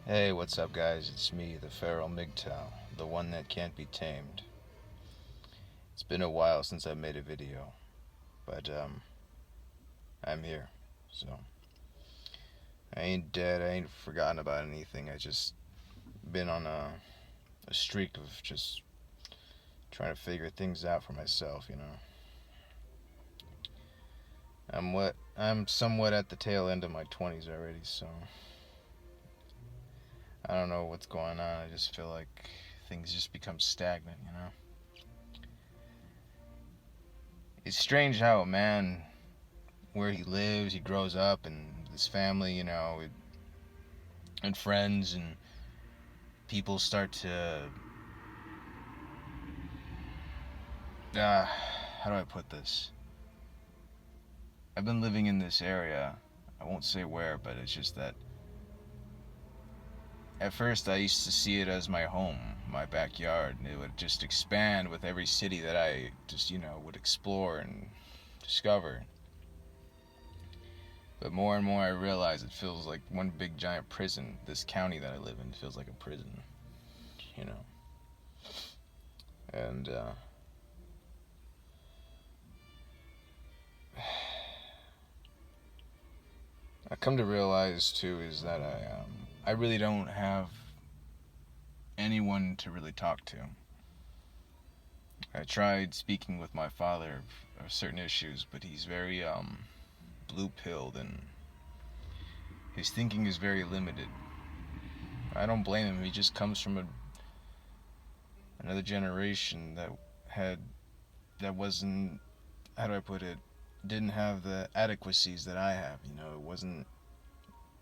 Hey, what's up, guys? It's me, the Feral MGTOW, the one that can't be tamed. It's been a while since I made a video, but I'm here. So I ain't dead. I ain't forgotten about anything. I just been on a streak of just trying to figure things out for myself. I'm somewhat at the tail end of my 20s already, so I don't know what's going on. I just feel like things just become stagnant. It's strange how a man, where he lives, he grows up, and his family, and friends, and people start to, how do I put this? I've been living in this area. I won't say where, but it's just that at first I used to see it as my home, my backyard, and it would just expand with every city that I just would explore and discover. But more and more I realize it feels like one big giant prison. This county that I live in feels like a prison, you know. And I come to realize too is that I really don't have anyone to really talk to. I tried speaking with my father of certain issues, but he's very blue pilled, and his thinking is very limited. I don't blame him. He just comes from another generation had that wasn't, how do I put it, didn't have the adequacies that I have. It wasn't,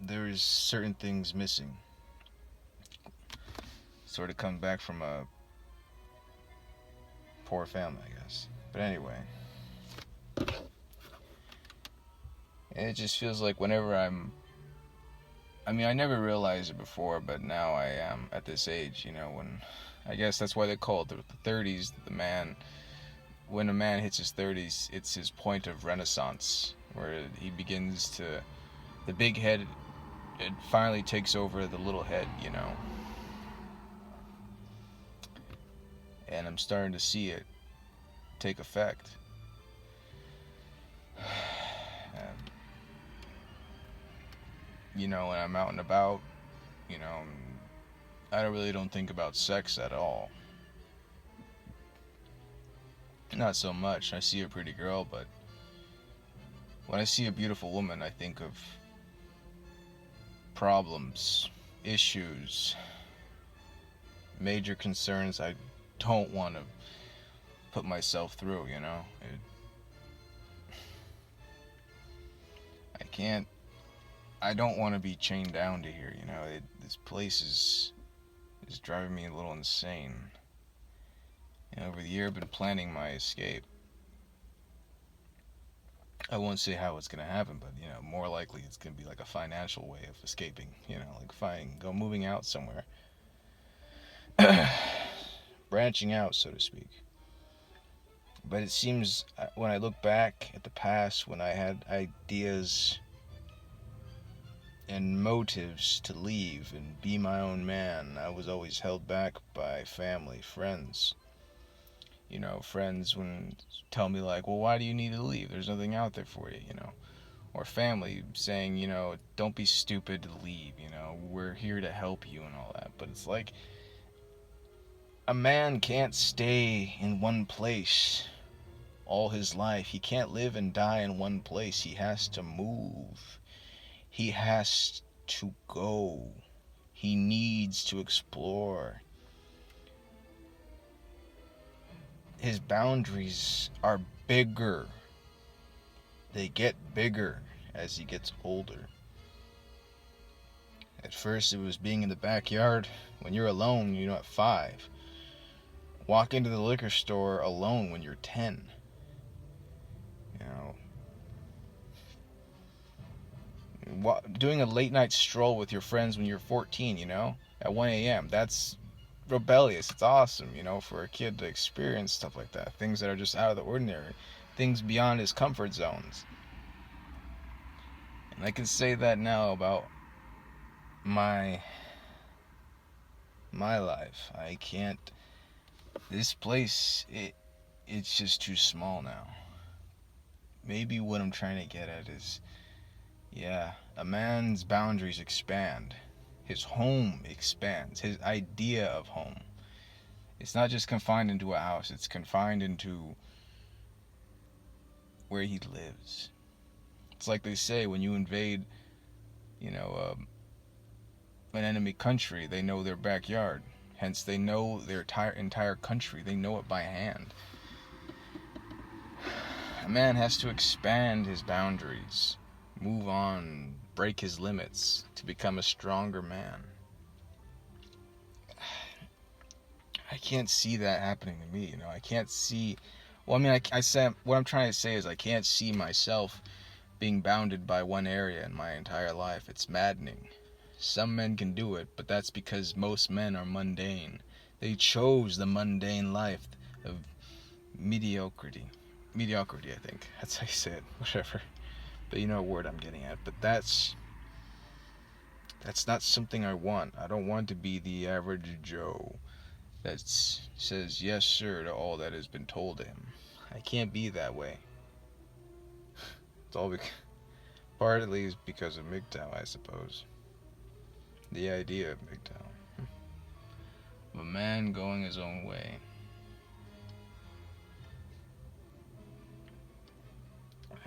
there's certain things missing. Sort of come back from a poor family, I guess. But anyway, it just feels like whenever I mean, I never realized it before, but now I am at this age, when, I guess that's why they call it the 30s, when a man hits his 30s, it's his point of renaissance, where he begins to, the big head, it finally takes over the little head. And I'm starting to see it take effect. When I'm out and about, you know, I don't think about sex at all. Not so much. I see a pretty girl, but when I see a beautiful woman, I think of problems, issues, major concerns I don't want to put myself through. I can't, I don't want to be chained down to here. This place is driving me a little insane. Over the year, I've been planning my escape. I won't say how it's gonna happen, but more likely it's gonna be like a financial way of escaping. Like moving out somewhere, branching out, so to speak. But it seems when I look back at the past, when I had ideas and motives to leave and be my own man, I was always held back by family, friends. Friends when tell me like, well, why do you need to leave? There's nothing out there for you. Or family saying, don't be stupid to leave. We're here to help you and all that. But it's like a man can't stay in one place all his life. He can't live and die in one place. He has to move. He has to go. He needs to explore. His boundaries are bigger. They get bigger as he gets older. At first, it was being in the backyard when you're alone, at 5. Walk into the liquor store alone when you're 10. Doing a late night stroll with your friends when you're 14, at 1 a.m. That's rebellious. It's awesome, for a kid to experience stuff like that. Things that are just out of the ordinary. Things beyond his comfort zones. And I can say that now about my my life. I can't. This place, it's just too small now. Maybe what I'm trying to get at is, yeah, a man's boundaries expand. His home expands. His idea of home. It's not just confined into a house, it's confined into where he lives. It's like they say, when you invade, you know, an enemy country, they know their backyard. Hence, they know their entire country. They know it by hand. A man has to expand his boundaries, move on, break his limits to become a stronger man. I can't see that happening to me. I can't see. Well, I mean, I say what I'm trying to say is I can't see myself being bounded by one area in my entire life. It's maddening. Some men can do it, but that's because most men are mundane. They chose the mundane life of mediocrity. Mediocrity, I think. That's how you say it. Whatever. But you know what word I'm getting at. But that's not something I want. I don't want to be the average Joe that says yes sir to all that has been told to him. I can't be that way. It's all partly is because of MGTOW, I suppose. The idea of MGTOW. Of a man going his own way.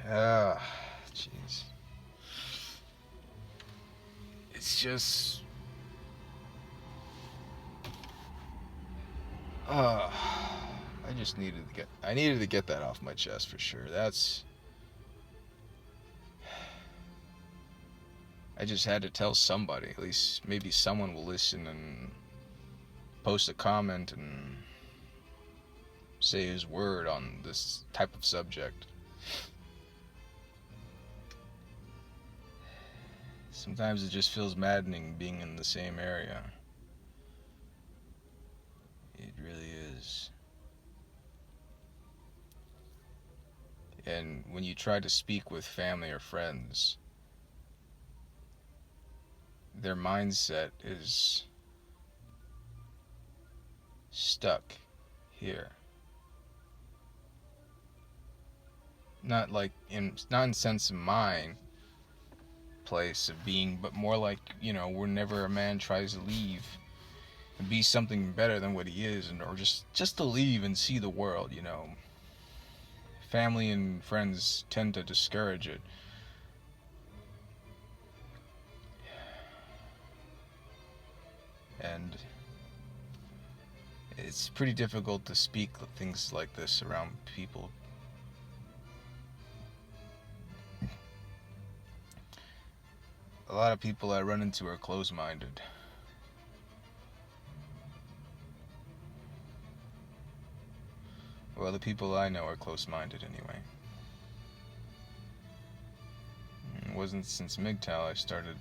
Ah, jeez. It's just... I just needed to get that off my chest for sure. I just had to tell somebody. At least maybe someone will listen and post a comment and say his word on this type of subject. Sometimes it just feels maddening being in the same area. It really is. And when you try to speak with family or friends, their mindset is stuck here. Not in sense of mind place of being, but more like, whenever a man tries to leave and be something better than what he is, or just to leave and see the world, family and friends tend to discourage it. And it's pretty difficult to speak things like this around people. A lot of people I run into are closed-minded. Well, the people I know are close-minded anyway. It wasn't since MGTOW I started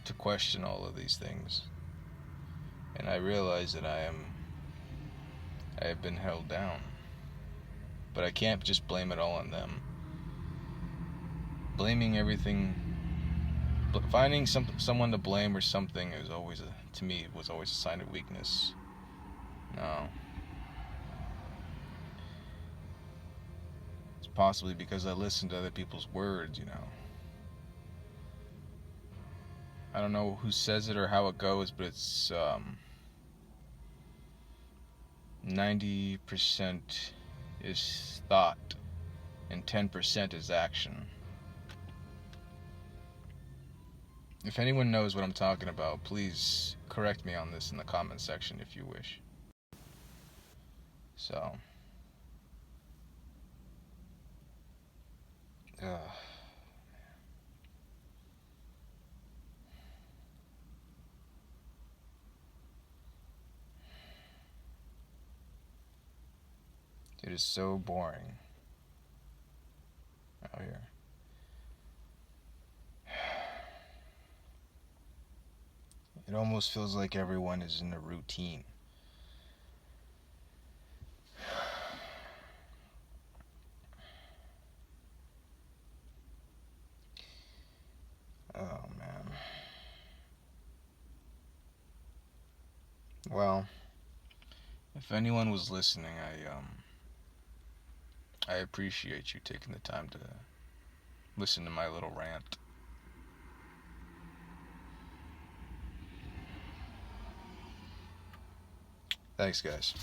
to question all of these things. And I realize that I have been held down. But I can't just blame it all on them. Blaming everything, finding someone to blame or something is always to me was always a sign of weakness. No. It's possibly because I listen to other people's words, I don't know who says it or how it goes, but it's 90% is thought and 10% is action. If anyone knows what I'm talking about, please correct me on this in the comment section if you wish. So, it is so boring out here. It almost feels like everyone is in a routine. Oh, man. Well, if anyone was listening, I appreciate you taking the time to listen to my little rant. Thanks, guys.